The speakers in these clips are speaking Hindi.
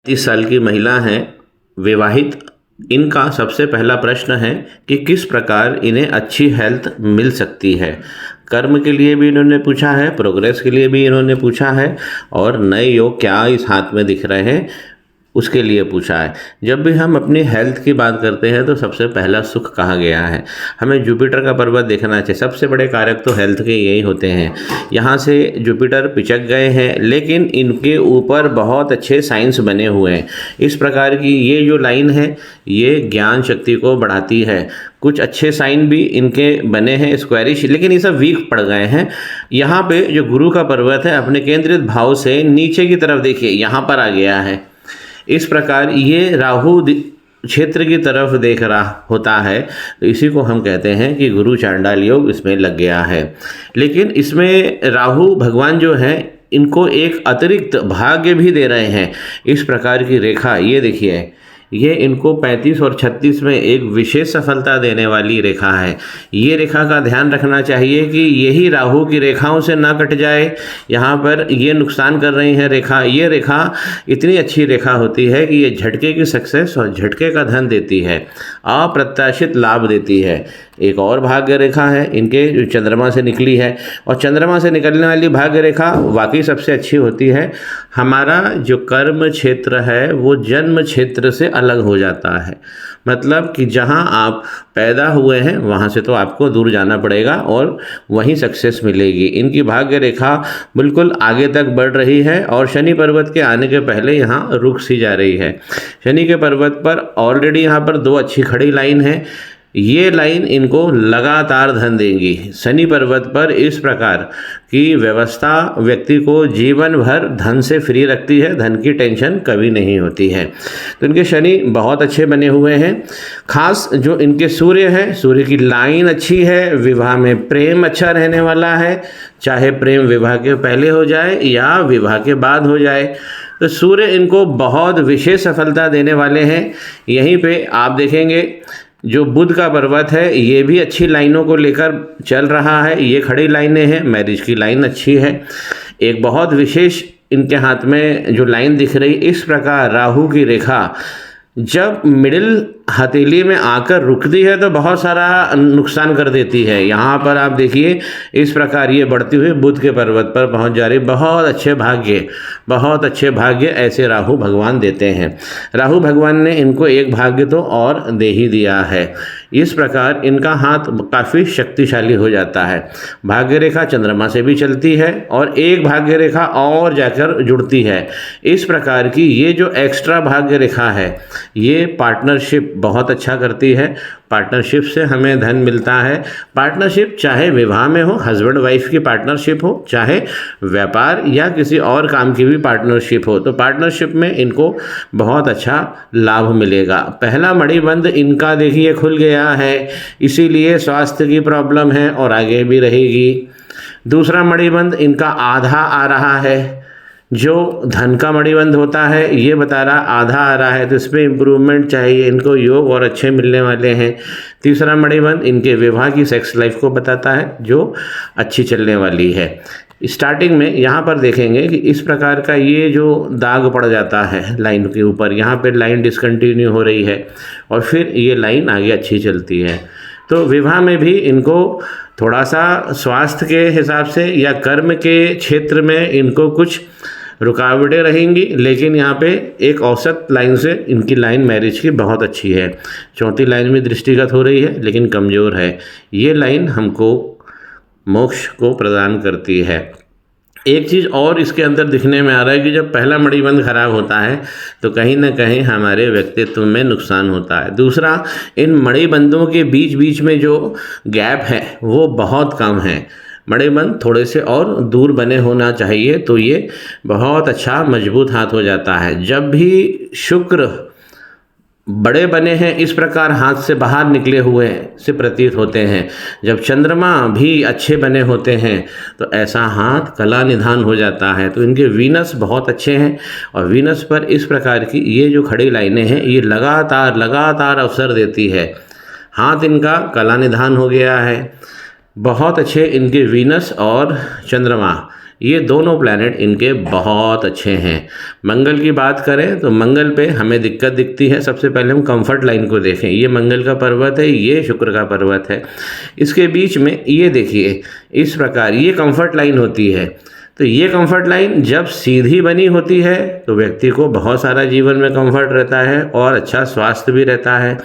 30 साल की महिला हैं, विवाहित। इनका सबसे पहला प्रश्न है कि किस प्रकार इन्हें अच्छी हेल्थ मिल सकती है। कर्म के लिए भी इन्होंने पूछा है, प्रोग्रेस के लिए भी इन्होंने पूछा है, और नए योग क्या इस हाथ में दिख रहे हैं उसके लिए पूछा है। जब भी हम अपनी हेल्थ की बात करते हैं तो सबसे पहला सुख कहा गया है। हमें जुपिटर का पर्वत देखना चाहिए। सबसे बड़े कारक तो हेल्थ के यही होते हैं। यहाँ से जुपिटर पिचक गए हैं, लेकिन इनके ऊपर बहुत अच्छे साइंस बने हुए हैं। इस प्रकार की ये जो लाइन है ये ज्ञान शक्ति को बढ़ाती है। कुछ अच्छे साइन भी इनके बने हैं स्क्वायरिश, लेकिन ये सब वीक पड़ गए हैं। यहाँ पे जो गुरु का पर्वत है अपने केंद्रित भाव से नीचे की तरफ देखिए, यहाँ पर आ गया है। इस प्रकार ये राहु क्षेत्र की तरफ देख रहा होता है, तो इसी को हम कहते हैं कि गुरु चांडाल योग इसमें लग गया है। लेकिन इसमें राहु भगवान जो है इनको एक अतिरिक्त भाग्य भी दे रहे हैं। इस प्रकार की रेखा ये देखिए, ये इनको 35 और 36 में एक विशेष सफलता देने वाली रेखा है। ये रेखा का ध्यान रखना चाहिए कि यही राहु की रेखाओं से ना कट जाए। यहाँ पर ये नुकसान कर रही है रेखा। ये रेखा इतनी अच्छी रेखा होती है कि ये झटके की सक्सेस और झटके का धन देती है, अप्रत्याशित लाभ देती है। एक और भाग्य रेखा है इनके जो चंद्रमा से निकली है, और चंद्रमा से निकलने वाली भाग्य रेखा वाकई सबसे अच्छी होती है। हमारा जो कर्म क्षेत्र है वो जन्म क्षेत्र से अलग हो जाता है। मतलब कि जहाँ आप पैदा हुए हैं वहाँ से तो आपको दूर जाना पड़ेगा और वहीं सक्सेस मिलेगी। इनकी भाग्य रेखा बिल्कुल आगे तक बढ़ रही है और शनि पर्वत के आने के पहले यहाँ रुक सी जा रही है। शनि के पर्वत पर ऑलरेडी यहाँ पर 2 अच्छी खड़ी लाइन है। ये लाइन इनको लगातार धन देंगी। शनि पर्वत पर इस प्रकार की व्यवस्था व्यक्ति को जीवन भर धन से फ्री रखती है, धन की टेंशन कभी नहीं होती है। तो इनके शनि बहुत अच्छे बने हुए हैं। खास जो इनके सूर्य है, सूर्य की लाइन अच्छी है। विवाह में प्रेम अच्छा रहने वाला है, चाहे प्रेम विवाह के पहले हो जाए या विवाह के बाद हो जाए। तो सूर्य इनको बहुत विशेष सफलता देने वाले हैं। यहीं पे आप देखेंगे जो बुध का पर्वत है ये भी अच्छी लाइनों को लेकर चल रहा है। ये खड़ी लाइनें हैं, मैरिज की लाइन अच्छी है। एक बहुत विशेष इनके हाथ में जो लाइन दिख रही, इस प्रकार राहु की रेखा जब मिडिल हथेली में आकर रुकती है तो बहुत सारा नुकसान कर देती है। यहाँ पर आप देखिए इस प्रकार ये बढ़ती हुई बुध के पर्वत पर पहुँच जा रही। बहुत अच्छे भाग्य ऐसे राहु भगवान देते हैं। राहु भगवान ने इनको एक भाग्य तो और दे ही दिया है। इस प्रकार इनका हाथ काफ़ी शक्तिशाली हो जाता है। भाग्य रेखा चंद्रमा से भी चलती है और एक भाग्य रेखा और जाकर जुड़ती है। इस प्रकार की ये जो एक्स्ट्रा भाग्य रेखा है ये पार्टनरशिप बहुत अच्छा करती है। पार्टनरशिप से हमें धन मिलता है। पार्टनरशिप चाहे विवाह में हो, हस्बैंड वाइफ की पार्टनरशिप हो, चाहे व्यापार या किसी और काम की भी पार्टनरशिप हो, तो पार्टनरशिप में इनको बहुत अच्छा लाभ मिलेगा। पहला मणिबंध इनका देखिए खुल गया है, इसीलिए स्वास्थ्य की प्रॉब्लम है और आगे भी रहेगी। दूसरा मणिबंध इनका आधा आ रहा है। जो धन का मणिबंध होता है ये बता रहा आधा आ रहा है, तो इसमें इम्प्रूवमेंट चाहिए इनको, योग और अच्छे मिलने वाले हैं। तीसरा मणिबंध इनके विवाह की सेक्स लाइफ को बताता है जो अच्छी चलने वाली है। स्टार्टिंग में यहाँ पर देखेंगे कि इस प्रकार का ये जो दाग पड़ जाता है लाइन के ऊपर, यहाँ पे लाइन डिसकंटिन्यू हो रही है और फिर ये लाइन आगे अच्छी चलती है। तो विवाह में भी इनको थोड़ा सा स्वास्थ्य के हिसाब से या कर्म के क्षेत्र में इनको कुछ रुकावटें रहेंगी, लेकिन यहाँ पे एक औसत लाइन से इनकी लाइन मैरिज की बहुत अच्छी है। चौथी लाइन में दृष्टिगत हो रही है लेकिन कमज़ोर है। ये लाइन हमको मोक्ष को प्रदान करती है। एक चीज़ और इसके अंदर दिखने में आ रहा है कि जब पहला मणिबंध खराब होता है तो कहीं ना कहीं हमारे व्यक्तित्व में नुकसान होता है। दूसरा, इन मणिबंधों के बीच बीच में जो गैप है वो बहुत कम है। मणिबंध थोड़े से और दूर बने होना चाहिए तो ये बहुत अच्छा मजबूत हाथ हो जाता है। जब भी शुक्र बड़े बने हैं इस प्रकार हाथ से बाहर निकले हुए से प्रतीत होते हैं। जब चंद्रमा भी अच्छे बने होते हैं तो ऐसा हाथ कला निधान हो जाता है। तो इनके वीनस बहुत अच्छे हैं और वीनस पर इस प्रकार की ये जो खड़ी लाइनें हैं ये लगातार अवसर देती है। हाथ इनका कला निधान हो गया है। बहुत अच्छे इनके वीनस और चंद्रमा ये दोनों प्लैनेट इनके बहुत अच्छे हैं। मंगल की बात करें तो मंगल पे हमें दिक्कत दिखती है। सबसे पहले हम कंफर्ट लाइन को देखें, ये मंगल का पर्वत है, ये शुक्र का पर्वत है, इसके बीच में ये देखिए इस प्रकार ये कंफर्ट लाइन होती है। तो ये कंफर्ट लाइन जब सीधी बनी होती है तो व्यक्ति को बहुत सारा जीवन में कंफर्ट रहता है और अच्छा स्वास्थ्य भी रहता है।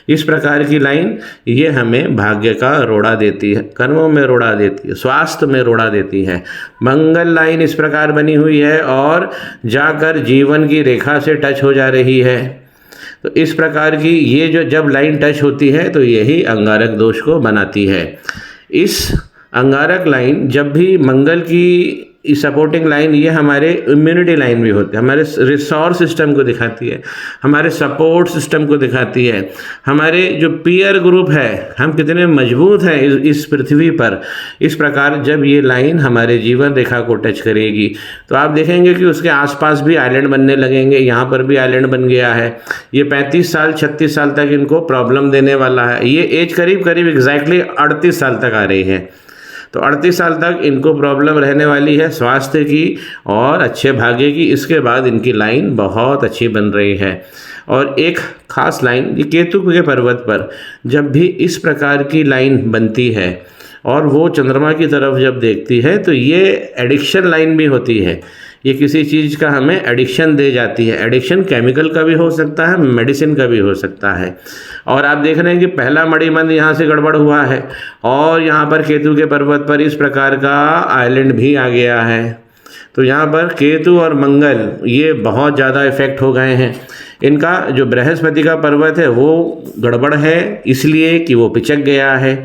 इस प्रकार की लाइन ये हमें भाग्य का रोड़ा देती है, कर्मों में रोड़ा देती है, स्वास्थ्य में रोड़ा देती है। मंगल लाइन इस प्रकार बनी हुई है और जाकर जीवन की रेखा से टच हो जा रही है। तो इस प्रकार की ये जो जब लाइन टच होती है तो यही अंगारक दोष को बनाती है। इस अंगारक लाइन जब भी मंगल की सपोर्टिंग लाइन, ये हमारे इम्यूनिटी लाइन भी होती है, हमारे रिसोर्स सिस्टम को दिखाती है, हमारे सपोर्ट सिस्टम को दिखाती है, हमारे जो पीयर ग्रुप है हम कितने मजबूत हैं इस पृथ्वी पर। इस प्रकार जब ये लाइन हमारे जीवन रेखा को टच करेगी तो आप देखेंगे कि उसके आसपास भी आइलैंड बनने लगेंगे। यहाँ पर भी आइलैंड बन गया है। ये 35 साल 36 साल तक इनको प्रॉब्लम देने वाला है। ये एज करीब करीब एग्जैक्टली 38 साल तक आ रही है। तो 38 साल तक इनको प्रॉब्लम रहने वाली है स्वास्थ्य की और अच्छे भाग्य की। इसके बाद इनकी लाइन बहुत अच्छी बन रही है। और एक खास लाइन ये केतु के पर्वत पर जब भी इस प्रकार की लाइन बनती है और वो चंद्रमा की तरफ जब देखती है तो ये एडिक्शन लाइन भी होती है। ये किसी चीज़ का हमें एडिक्शन दे जाती है। एडिक्शन केमिकल का भी हो सकता है, मेडिसिन का भी हो सकता है। और आप देख रहे हैं कि पहला मणिबंध यहाँ से गड़बड़ हुआ है और यहाँ पर केतु के पर्वत पर इस प्रकार का आइलैंड भी आ गया है। तो यहाँ पर केतु और मंगल ये बहुत ज़्यादा इफेक्ट हो गए हैं। इनका जो बृहस्पति का पर्वत है वो गड़बड़ है इसलिए कि वो पिचक गया है।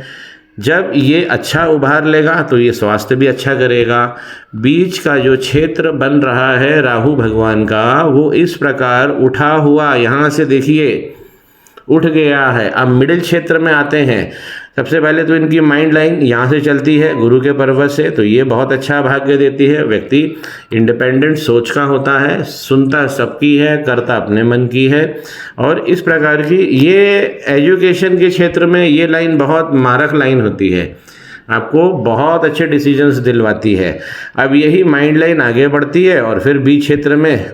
जब ये अच्छा उभार लेगा तो ये स्वास्थ्य भी अच्छा करेगा। बीच का जो क्षेत्र बन रहा है राहु भगवान का वो इस प्रकार उठा हुआ यहाँ से देखिए उठ गया है। अब मिडिल क्षेत्र में आते हैं। सबसे पहले तो इनकी माइंड लाइन यहाँ से चलती है गुरु के पर्वत से, तो ये बहुत अच्छा भाग्य देती है। व्यक्ति इंडिपेंडेंट सोच का होता है, सुनता सबकी है, करता अपने मन की है। और इस प्रकार की ये एजुकेशन के क्षेत्र में ये लाइन बहुत मारक लाइन होती है, आपको बहुत अच्छे डिसीजंस दिलवाती है। अब यही माइंड लाइन आगे बढ़ती है और फिर बीच क्षेत्र में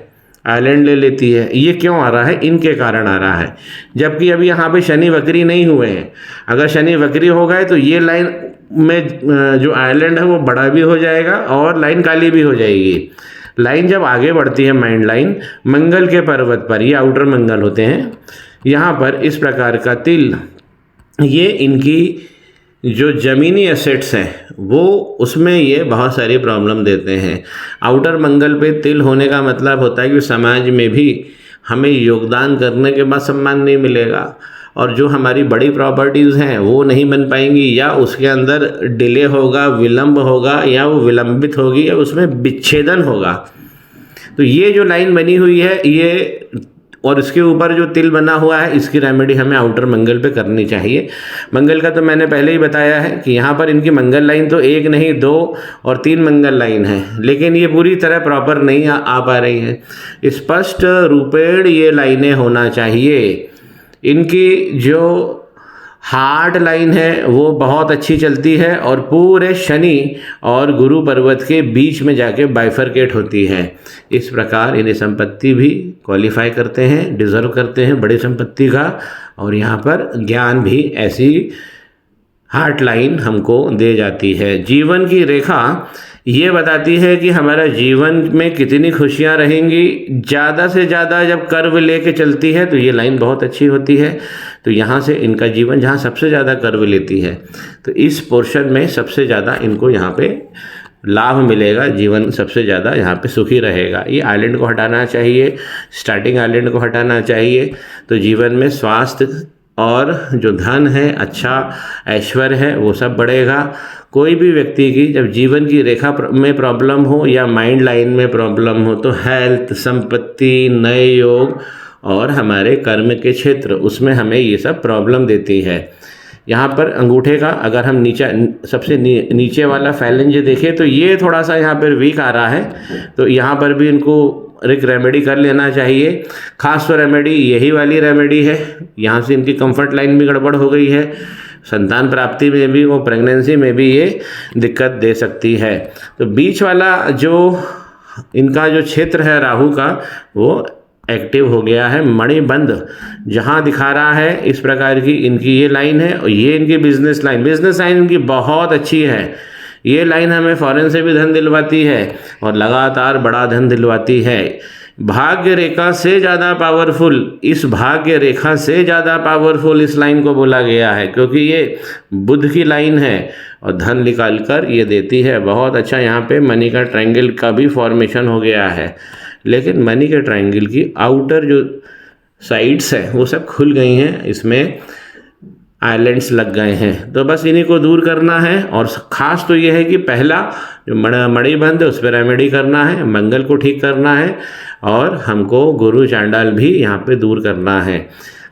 आइलैंड ले लेती है। ये क्यों आ रहा है? इनके कारण आ रहा है। जबकि अभी यहाँ पे शनि वक्री नहीं हुए हैं। अगर शनि वक्री हो गए तो ये लाइन में जो आइलैंड है वो बड़ा भी हो जाएगा और लाइन काली भी हो जाएगी। लाइन जब आगे बढ़ती है माइंड लाइन मंगल के पर्वत पर, ये आउटर मंगल होते हैं, यहाँ पर इस प्रकार का तिल, ये इनकी जो ज़मीनी एसेट्स हैं वो उसमें ये बहुत सारी प्रॉब्लम देते हैं। आउटर मंगल पे तिल होने का मतलब होता है कि समाज में भी हमें योगदान करने के बाद सम्मान नहीं मिलेगा और जो हमारी बड़ी प्रॉपर्टीज़ हैं वो नहीं बन पाएंगी, या उसके अंदर डिले होगा, विलंब होगा, या वो विलंबित होगी, या उसमें विच्छेदन होगा। तो ये जो लाइन बनी हुई है ये, और इसके ऊपर जो तिल बना हुआ है, इसकी रेमेडी हमें आउटर मंगल पे करनी चाहिए। मंगल का तो मैंने पहले ही बताया है कि यहाँ पर इनकी मंगल लाइन तो 1 नहीं 2 और 3 मंगल लाइन है, लेकिन ये पूरी तरह प्रॉपर नहीं आ पा रही है। स्पष्ट रूपेण ये लाइनें होना चाहिए। इनकी जो हार्ट लाइन है वो बहुत अच्छी चलती है और पूरे शनि और गुरु पर्वत के बीच में जाके बाइफरकेट होती है। इस प्रकार इन्हें संपत्ति भी क्वालिफाई करते हैं, डिजर्व करते हैं बड़ी संपत्ति का। और यहाँ पर ज्ञान भी ऐसी हार्ट लाइन हमको दे जाती है। जीवन की रेखा ये बताती है कि हमारा जीवन में कितनी खुशियाँ रहेंगी। ज़्यादा से ज़्यादा जब कर्व लेके चलती है तो ये लाइन बहुत अच्छी होती है। तो यहाँ से इनका जीवन जहाँ सबसे ज़्यादा कर्व लेती है तो इस पोर्शन में सबसे ज़्यादा इनको यहाँ पे लाभ मिलेगा, जीवन सबसे ज़्यादा यहाँ पे सुखी रहेगा। ये आइलैंड को हटाना चाहिए, स्टार्टिंग आइलैंड को हटाना चाहिए, तो जीवन में स्वास्थ्य और जो धन है, अच्छा ऐश्वर्य है, वो सब बढ़ेगा। कोई भी व्यक्ति की जब जीवन की रेखा में प्रॉब्लम हो या माइंड लाइन में प्रॉब्लम हो तो हेल्थ, संपत्ति, नए योग और हमारे कर्म के क्षेत्र, उसमें हमें ये सब प्रॉब्लम देती है। यहाँ पर अंगूठे का अगर हम सबसे नीचे वाला फैलेंज देखें तो ये थोड़ा सा यहाँ पर वीक आ रहा है, तो यहाँ पर भी इनको एक रेमेडी कर लेना चाहिए। खास तो रेमेडी यही वाली रेमेडी है। यहाँ से इनकी कंफर्ट लाइन भी गड़बड़ हो गई है, संतान प्राप्ति में भी, वो प्रेगनेंसी में भी ये दिक्कत दे सकती है। तो बीच वाला जो इनका जो क्षेत्र है राहु का, वो एक्टिव हो गया है। मणिबंध जहाँ दिखा रहा है इस प्रकार की इनकी ये लाइन है, और ये इनकी बिजनेस लाइन इनकी बहुत अच्छी है। ये लाइन हमें फॉरेन से भी धन दिलवाती है और लगातार बड़ा धन दिलवाती है। भाग्य रेखा से ज़्यादा पावरफुल, इस भाग्य रेखा से ज़्यादा पावरफुल इस लाइन को बोला गया है, क्योंकि ये बुध की लाइन है और धन निकाल कर ये देती है। बहुत अच्छा यहाँ पे मनी का ट्रायंगल का भी फॉर्मेशन हो गया है, लेकिन मनी के ट्रायंगल की आउटर जो साइड्स है वो सब खुल गई हैं, इसमें आइलैंड्स लग गए हैं। तो बस इन्हीं को दूर करना है। और ख़ास तो ये है कि पहला जो मणिबंध है उस पर रेमेडी करना है, मंगल को ठीक करना है, और हमको गुरु चांडाल भी यहाँ पे दूर करना है।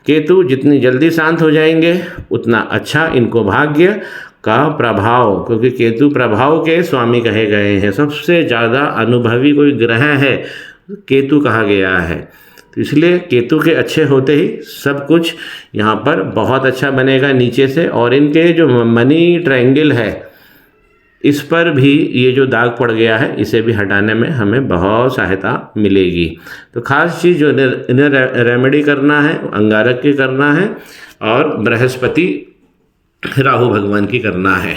केतु जितनी जल्दी शांत हो जाएंगे उतना अच्छा इनको भाग्य का प्रभाव, क्योंकि केतु प्रभाव के स्वामी कहे गए हैं, सबसे ज़्यादा अनुभवी कोई ग्रह है केतु कहा गया है। तो इसलिए केतु के अच्छे होते ही सब कुछ यहाँ पर बहुत अच्छा बनेगा नीचे से। और इनके जो मनी ट्रायंगल है इस पर भी ये जो दाग पड़ गया है इसे भी हटाने में हमें बहुत सहायता मिलेगी। तो खास चीज़ जो इन्हें रेमेडी करना है अंगारक की करना है और बृहस्पति राहु भगवान की करना है।